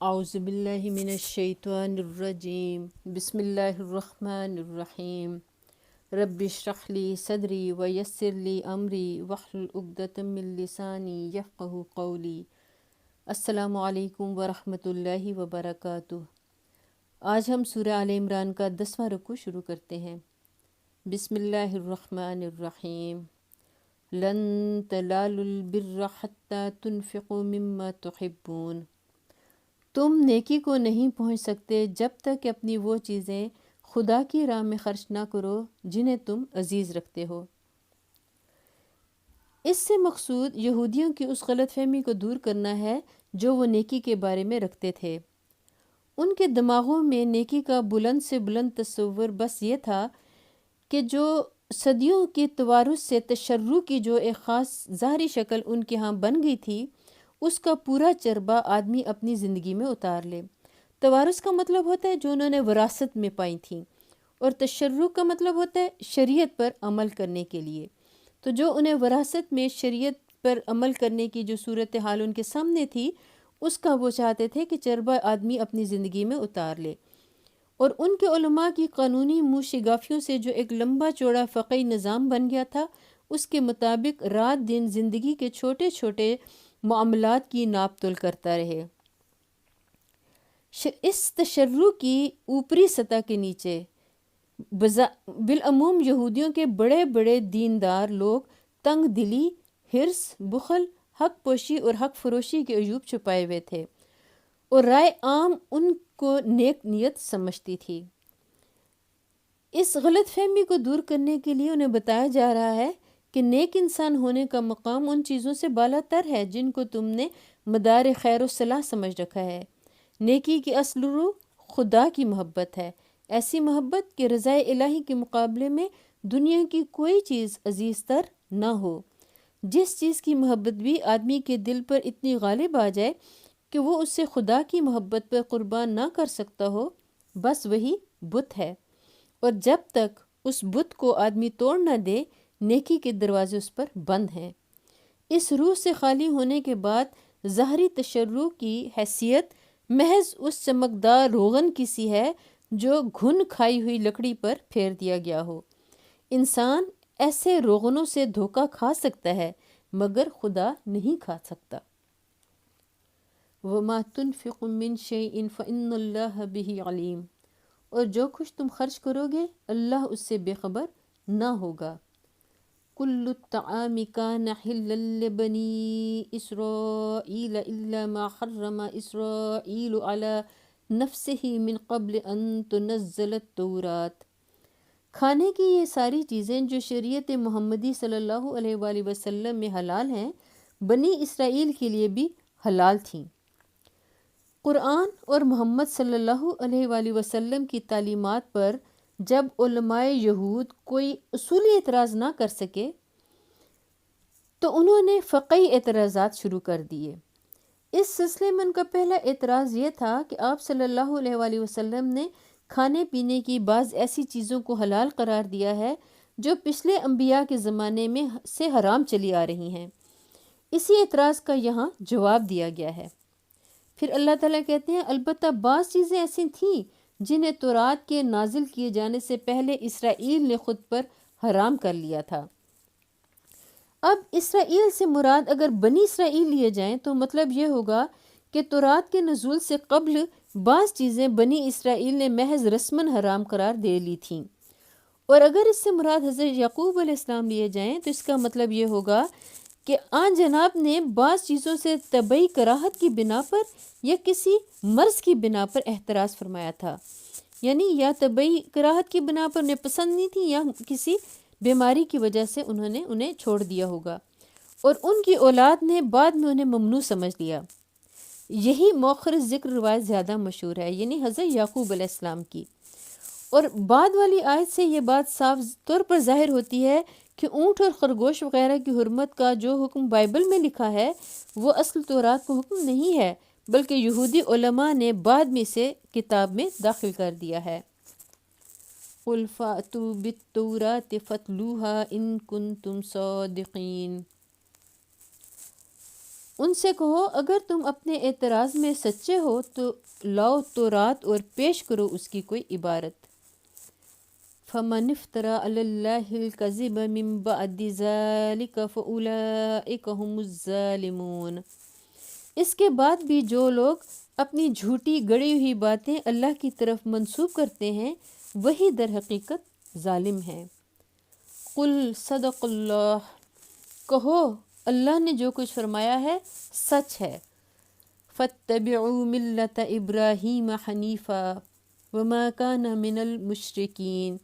اعوذ باللہ من الشیطان الرجیم بسم اللہ الرحمن الرحیم رب اشرح لی صدری ویسر لی امری واحلل عقدۃ من لسانی یفقہوا قولی۔ السلام علیکم ورحمۃ اللہ وبرکاتہ۔ آج ہم سورہ آل عمران کا 10واں رکوع شروع کرتے ہیں۔ بسم اللہ الرحمن الرحیم۔ لن تنالوا البر حتی تنفقوا مما تحبون۔ تم نیکی کو نہیں پہنچ سکتے جب تک کہ اپنی وہ چیزیں خدا کی راہ میں خرچ نہ کرو جنہیں تم عزیز رکھتے ہو۔ اس سے مقصود یہودیوں کی اس غلط فہمی کو دور کرنا ہے جو وہ نیکی کے بارے میں رکھتے تھے۔ ان کے دماغوں میں نیکی کا بلند سے بلند تصور بس یہ تھا کہ جو صدیوں کی توارث سے تشرع کی جو ایک خاص ظاہری شکل ان کے ہاں بن گئی تھی، اس کا پورا چربہ آدمی اپنی زندگی میں اتار لے۔ توارث کا مطلب ہوتا ہے جو انہوں نے وراثت میں پائی تھیں، اور تشرع کا مطلب ہوتا ہے شریعت پر عمل کرنے کے لیے۔ تو جو انہیں وراثت میں شریعت پر عمل کرنے کی جو صورتحال ان کے سامنے تھی، اس کا وہ چاہتے تھے کہ چربہ آدمی اپنی زندگی میں اتار لے۔ اور ان کے علماء کی قانونی منہ شگافیوں سے جو ایک لمبا چوڑا فقہی نظام بن گیا تھا، اس کے مطابق رات دن زندگی کے چھوٹے چھوٹے معاملات کی ناپ تول کرتا رہے۔ اس تشرع کی اوپری سطح کے نیچے بالعموم یہودیوں کے بڑے بڑے دیندار لوگ تنگ دلی، حرص، بخل، حق پوشی اور حق فروشی کے عیوب چھپائے ہوئے تھے، اور رائے عام ان کو نیک نیت سمجھتی تھی۔ اس غلط فہمی کو دور کرنے کے لیے انہیں بتایا جا رہا ہے کہ نیک انسان ہونے کا مقام ان چیزوں سے بالا تر ہے جن کو تم نے مدار خیر و صلاح سمجھ رکھا ہے۔ نیکی کی اصل روح خدا کی محبت ہے، ایسی محبت کہ رضا الہی کے مقابلے میں دنیا کی کوئی چیز عزیز تر نہ ہو۔ جس چیز کی محبت بھی آدمی کے دل پر اتنی غالب آ جائے کہ وہ اس سے خدا کی محبت پر قربان نہ کر سکتا ہو، بس وہی بت ہے، اور جب تک اس بت کو آدمی توڑ نہ دے، نیکی کے دروازے اس پر بند ہیں۔ اس روح سے خالی ہونے کے بعد ظاہری تشرع کی حیثیت محض اس چمکدار روغن کی سی ہے جو گھن کھائی ہوئی لکڑی پر پھیر دیا گیا ہو۔ انسان ایسے روغنوں سے دھوکہ کھا سکتا ہے مگر خدا نہیں کھا سکتا۔ وَمَا تُنْفِقُ مِنْ شَيْءٍ فَإِنَّ اللَّهَ بِهِ عَلِيمٌ۔ اور جو کچھ تم خرچ کرو گے اللہ اس سے بے خبر نہ ہوگا۔ كُلُّ الطَّعَامِ كَانَ حِلًّا لِبَنِي إِسْرَائِيلَ إِلَّا مَا حَرَّمَ إِسْرَائِيلُ عَلَى نَفْسِهِ مِنْ قَبْلِ أَن تُنَزَّلَ التَّوْرَاةُ۔ کھانے کی یہ ساری چیزیں جو شریعت محمدی صلی اللہ علیہ وآلہ وسلم میں حلال ہیں، بنی اسرائیل کے لیے بھی حلال تھیں۔ قرآن اور محمد صلی اللہ علیہ وآلہ وسلم کی تعلیمات پر جب علماء یہود کوئی اصولی اعتراض نہ کر سکے تو انہوں نے فقہی اعتراضات شروع کر دیے۔ اس سلسلے میں ان کا پہلا اعتراض یہ تھا کہ آپ صلی اللہ علیہ وآلہ وسلم نے کھانے پینے کی بعض ایسی چیزوں کو حلال قرار دیا ہے جو پچھلے انبیاء کے زمانے میں سے حرام چلی آ رہی ہیں۔ اسی اعتراض کا یہاں جواب دیا گیا ہے۔ پھر اللہ تعالیٰ کہتے ہیں البتہ بعض چیزیں ایسی تھیں جنہیں تورات کے نازل کیے جانے سے پہلے اسرائیل نے خود پر حرام کر لیا تھا۔ اب اسرائیل سے مراد اگر بنی اسرائیل لیے جائیں تو مطلب یہ ہوگا کہ تورات کے نزول سے قبل بعض چیزیں بنی اسرائیل نے محض رسماً حرام قرار دے لی تھیں، اور اگر اس سے مراد حضرت یعقوب علیہ السلام لیے جائیں تو اس کا مطلب یہ ہوگا کہ آن جناب نے بعض چیزوں سے طبعی کراہت کی بنا پر یا کسی مرض کی بنا پر احتراز فرمایا تھا، یعنی یا طبعی کراہت کی بنا پر انہیں پسند نہیں تھی یا کسی بیماری کی وجہ سے انہوں نے انہیں چھوڑ دیا ہوگا، اور ان کی اولاد نے بعد میں انہیں ممنوع سمجھ لیا۔ یہی مؤخر ذکر روایت زیادہ مشہور ہے، یعنی حضرت یعقوب علیہ السلام کی۔ اور بعد والی آیت سے یہ بات صاف طور پر ظاہر ہوتی ہے کہ اونٹ اور خرگوش وغیرہ کی حرمت کا جو حکم بائبل میں لکھا ہے وہ اصل تورات کا حکم نہیں ہے، بلکہ یہودی علماء نے بعد میں سے کتاب میں داخل کر دیا ہے۔ قُلْ فَأْتُوا بِالتَّوْرَاةِ فَاتْلُوهَا إِن كُنتُمْ صَادِقِينَ۔ ان سے کہو اگر تم اپنے اعتراض میں سچے ہو تو لاؤ تورات اور پیش کرو اس کی کوئی عبارت۔ فمن افترى على الله الكذب من بعد ذلك فأولئك هم الظالمون۔ اس کے بعد بھی جو لوگ اپنی جھوٹی گڑی ہوئی باتیں اللہ کی طرف منسوب کرتے ہیں وہی در حقیقت ظالم ہیں۔ قل صدق اللہ، کہو اللہ نے جو کچھ فرمایا ہے سچ ہے۔ فاتبعوا ملت ابراہیم حنیفا وما کان من المشرکین،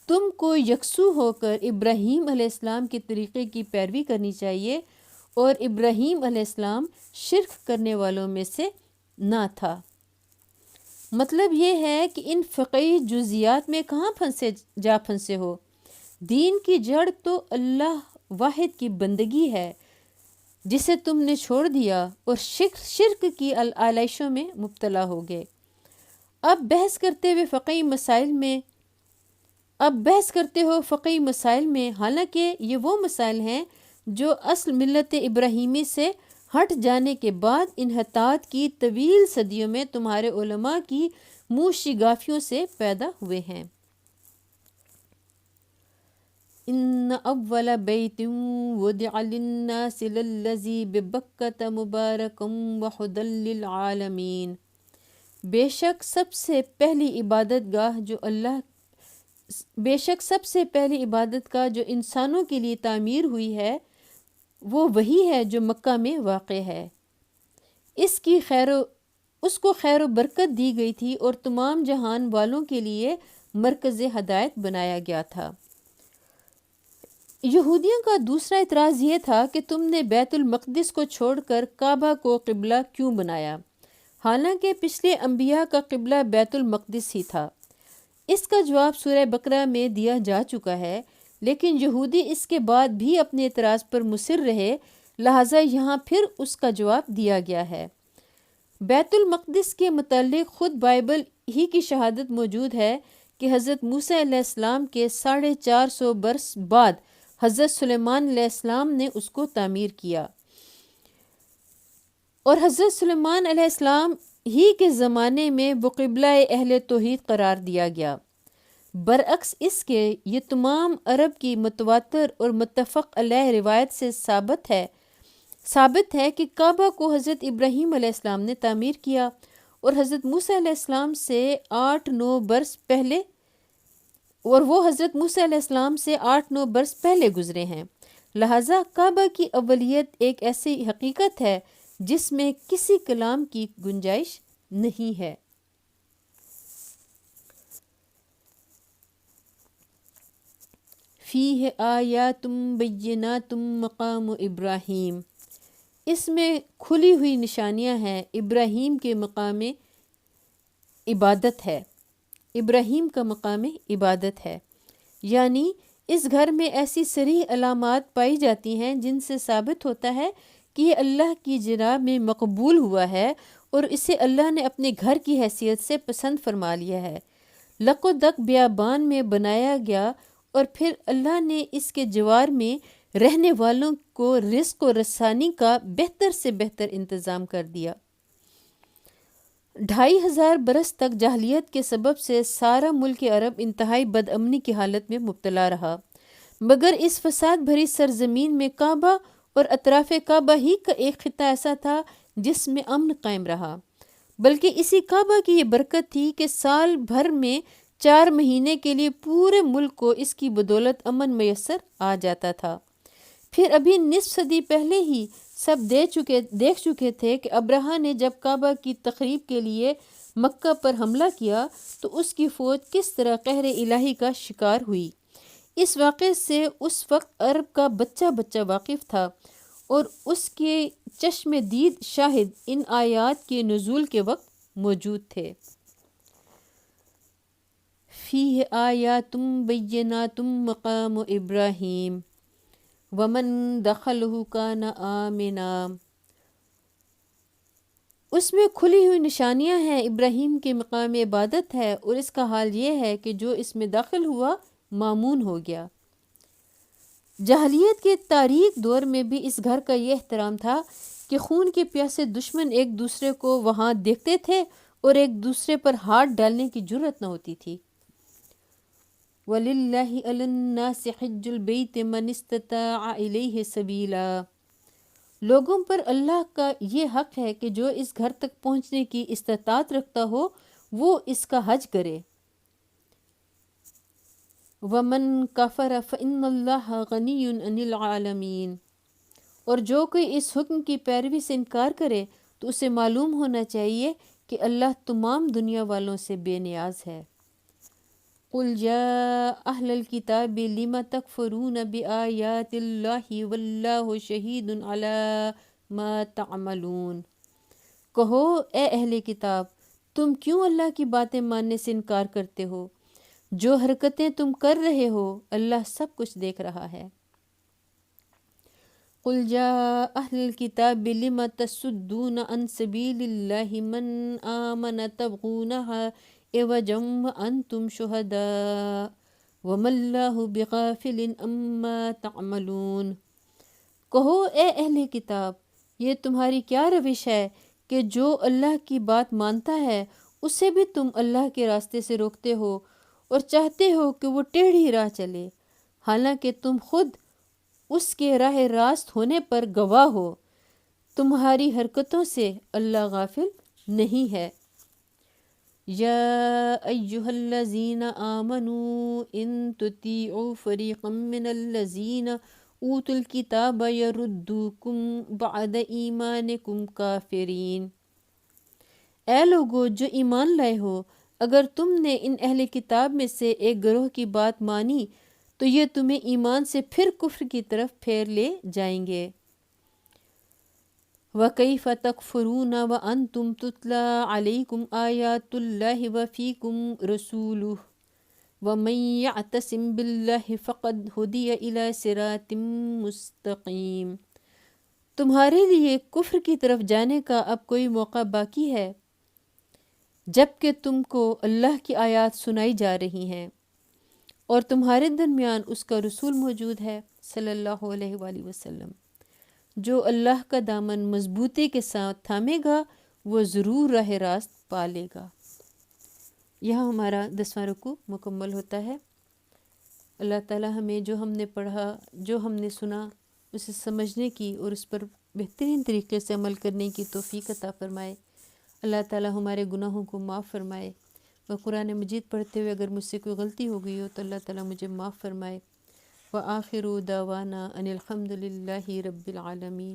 تم کو یکسو ہو کر ابراہیم علیہ السلام کے طریقے کی پیروی کرنی چاہیے، اور ابراہیم علیہ السلام شرک کرنے والوں میں سے نہ تھا۔ مطلب یہ ہے کہ ان فقہی جزیات میں کہاں پھنسے ہو، دین کی جڑ تو اللہ واحد کی بندگی ہے جسے تم نے چھوڑ دیا اور شرک کی آلائشوں میں مبتلا ہو گئے۔ اب بحث کرتے ہو فقہی مسائل میں، حالانکہ یہ وہ مسائل ہیں جو اصل ملت ابراہیمی سے ہٹ جانے کے بعد انحطاط کی طویل صدیوں میں تمہارے علماء کی منہ شگافیوں سے پیدا ہوئے ہیں۔ ان اول بیت وضع للناس للذی ببکۃ مبارکا وہدی للعالمین، بے شک سب سے پہلی عبادت گاہ جو انسانوں کے لیے تعمیر ہوئی ہے وہ وہی ہے جو مکہ میں واقع ہے۔ اس کو خیر و برکت دی گئی تھی اور تمام جہان والوں کے لیے مرکز ہدایت بنایا گیا تھا۔ یہودیوں کا دوسرا اعتراض یہ تھا کہ تم نے بیت المقدس کو چھوڑ کر کعبہ کو قبلہ کیوں بنایا، حالانکہ پچھلے انبیاء کا قبلہ بیت المقدس ہی تھا۔ اس کا جواب سورہ بقرہ میں دیا جا چکا ہے، لیکن یہودی اس کے بعد بھی اپنے اعتراض پر مصر رہے، لہٰذا یہاں پھر اس کا جواب دیا گیا ہے۔ بیت المقدس کے متعلق خود بائبل ہی کی شہادت موجود ہے کہ حضرت موسیٰ علیہ السلام کے 450 برس بعد حضرت سلیمان علیہ السلام نے اس کو تعمیر کیا، اور حضرت سلیمان علیہ السلام ہی کے زمانے میں وہ قبلہ اہل توحید قرار دیا گیا۔ برعکس اس کے یہ تمام عرب کی متواتر اور متفق علیہ روایت سے ثابت ہے کہ کعبہ کو حضرت ابراہیم علیہ السلام نے تعمیر کیا، اور حضرت موسیٰ علیہ السلام سے 8-9 برس پہلے گزرے ہیں۔ لہٰذا کعبہ کی اولیت ایک ایسی حقیقت ہے جس میں کسی کلام کی گنجائش نہیں ہے۔ فیہ آیات بینات مقام ابراہیم، اس میں کھلی ہوئی نشانیاں ہیں، ابراہیم کے مقام عبادت ہے۔ ابراہیم کا مقام عبادت ہے، یعنی اس گھر میں ایسی صریح علامات پائی جاتی ہیں جن سے ثابت ہوتا ہے کہ یہ اللہ کی جناب میں مقبول ہوا ہے اور اسے اللہ نے اپنے گھر کی حیثیت سے پسند فرما لیا ہے۔ لق و دق بیابان میں بنایا گیا اور پھر اللہ نے اس کے جوار میں رہنے والوں کو رزق و رسانی کا بہتر سے بہتر انتظام کر دیا۔ 2500 برس تک جاہلیت کے سبب سے سارا ملک عرب انتہائی بدامنی کی حالت میں مبتلا رہا، مگر اس فساد بھری سرزمین میں کعبہ اور اطراف کعبہ ہی کا ایک خطہ ایسا تھا جس میں امن قائم رہا، بلکہ اسی کعبہ کی یہ برکت تھی کہ سال بھر میں 4 مہینے کے لیے پورے ملک کو اس کی بدولت امن میسر آ جاتا تھا۔ پھر ابھی نصف صدی پہلے ہی سب دیکھ چکے تھے کہ ابرہہ نے جب کعبہ کی تخریب کے لیے مکہ پر حملہ کیا تو اس کی فوج کس طرح قہر الہی کا شکار ہوئی۔ اس واقعے سے اس وقت عرب کا بچہ واقف تھا اور اس کے چشم دید شاہد ان آیات کے نزول کے وقت موجود تھے۔ فیہ آیات بینات مقام ابراہیم ومن دخلہ کان آمنا، اس میں کھلی ہوئی نشانیاں ہیں، ابراہیم کے مقام عبادت ہے اور اس کا حال یہ ہے کہ جو اس میں داخل ہوا مامون ہو گیا۔ جاہلیت کے تاریک دور میں بھی اس گھر کا یہ احترام تھا کہ خون کے پیاسے دشمن ایک دوسرے کو وہاں دیکھتے تھے اور ایک دوسرے پر ہاتھ ڈالنے کی جرأت نہ ہوتی تھی۔ وَلِلَّهِ عَلَى النَّاسِ حِجُّ الْبَيْتِ مَنِ اسْتَطَاعَ إِلَيْهِ سَبِيلًا، لوگوں پر اللہ کا یہ حق ہے کہ جو اس گھر تک پہنچنے کی استطاعت رکھتا ہو وہ اس کا حج کرے۔ وَمَن كَفَرَ فَإِنَّ اللَّهَ غَنِيٌّ عَنِ الْعَالَمِينَ، اور جو کوئی اس حکم کی پیروی سے انکار کرے تو اسے معلوم ہونا چاہیے کہ اللہ تمام دنیا والوں سے بے نیاز ہے۔ قُلْ يَا أَهْلَ الْكِتَابِ لِمَ تَكْفُرُونَ بِآيَاتِ اللَّهِ وَاللَّهُ شَهِيدٌ عَلَى مَا تَعْمَلُونَ، کہو اے اہل کتاب، تم کیوں اللہ کی باتیں ماننے سے انکار کرتے ہو؟ جو حرکتیں تم کر رہے ہو اللہ سب کچھ دیکھ رہا ہے۔ قُلْ يَا أَهْلَ الْكِتَابِ لِمَ تَصُدُّونَ عَنْ سَبِيلِ اللَّهِ مَنْ آمَنَ تَبْغُونَهَا عِوَجًا وَأَنْتُمْ شُهَدَاءُ وَمَا اللَّهُ بِغَافِلٍ عَمَّا تَعْمَلُونَ، کہو اے اہل کتاب، یہ تمہاری کیا روش ہے کہ جو اللہ کی بات مانتا ہے اسے بھی تم اللہ کے راستے سے روکتے ہو اور چاہتے ہو کہ وہ ٹیڑھی راہ چلے، حالانکہ تم خود اس کے راہ راست ہونے پر گواہ ہو۔ تمہاری حرکتوں سے اللہ غافل نہیں ہے۔ یا ایہا الذین آمنوا ان تطیعوا فریقا من الذین اوتوا الکتاب یردوکم بعد ایمانکم کافرین، اے لوگو جو ایمان لائے ہو، اگر تم نے ان اہل کتاب میں سے ایک گروہ کی بات مانی تو یہ تمہیں ایمان سے پھر کفر کی طرف پھیر لے جائیں گے۔ وَكَيْفَ تَكْفُرُونَ وَأَنْتُمْ تُتْلَى عَلَيْكُمْ آيَاتُ اللَّهِ وَفِيكُمْ رَسُولُهُ وَمَنْ يَعْتَصِمْ بِاللَّهِ فَقَدْ هُدِيَ إِلَى صِرَاطٍ مُسْتَقِيمٍ، تمہارے لیے کفر کی طرف جانے کا اب کوئی موقع باقی ہے جب کہ تم کو اللہ کی آیات سنائی جا رہی ہیں اور تمہارے درمیان اس کا رسول موجود ہے صلی اللہ علیہ وآلہ وسلم۔ جو اللہ کا دامن مضبوطی کے ساتھ تھامے گا وہ ضرور راہ راست پالے گا۔ یہاں ہمارا 10واں رکوع مکمل ہوتا ہے۔ اللہ تعالی ہمیں جو ہم نے پڑھا، جو ہم نے سنا، اسے سمجھنے کی اور اس پر بہترین طریقے سے عمل کرنے کی توفیق عطا فرمائے۔ اللہ تعالی ہمارے گناہوں کو معاف فرمائے۔ وہ قرآن مجید پڑھتے ہوئے اگر مجھ سے کوئی غلطی ہو گئی ہو تو اللہ تعالی مجھے معاف فرمائے۔ وآخر دعوانا ان الحمد للہ رب العالمین۔